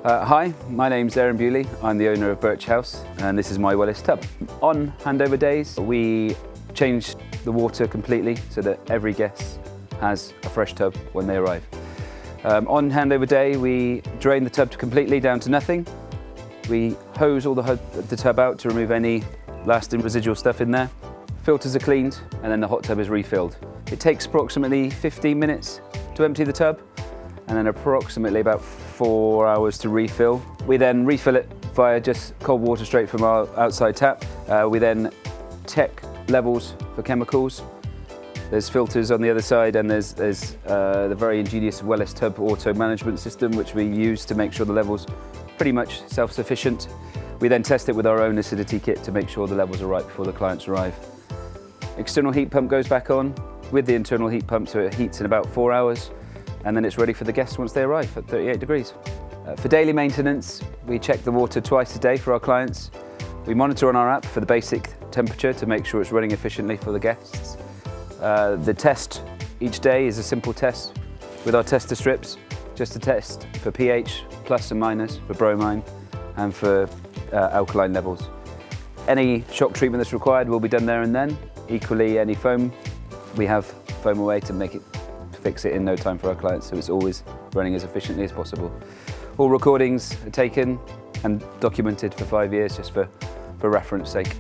Hi, my name's Aaron Bewley. I'm the owner of Birch House and this is my Wellis tub. On handover days, we change the water completely so that every guest has a fresh tub when they arrive. On handover day, we drain the tub completely down to nothing. We hose all the tub out to remove any lasting residual stuff in there. Filters are cleaned and then the hot tub is refilled. It takes approximately 15 minutes to empty the tub and then approximately about 4 hours to refill. We then refill it via just cold water straight from our outside tap. We then check levels for chemicals. There's filters on the other side and there's the very ingenious Wellis tub auto management system which we use to make sure the levels pretty much self-sufficient. We then test it with our own acidity kit to make sure the levels are right before the clients arrive. External heat pump goes back on with the internal heat pump, so it heats in about 4 hours and then it's ready for the guests once they arrive at 38 degrees. For daily maintenance, we check the water twice a day for our clients. We monitor on our app for the basic temperature to make sure it's running efficiently for the guests. The test each day is a simple test with our tester strips, just to test for pH, plus and minus, for bromine and for alkaline levels. Any shock treatment that's required will be done there and then. Equally, any foam, we have foam away to fix it in no time for our clients, so it's always running as efficiently as possible. All recordings are taken and documented for 5 years just for reference sake.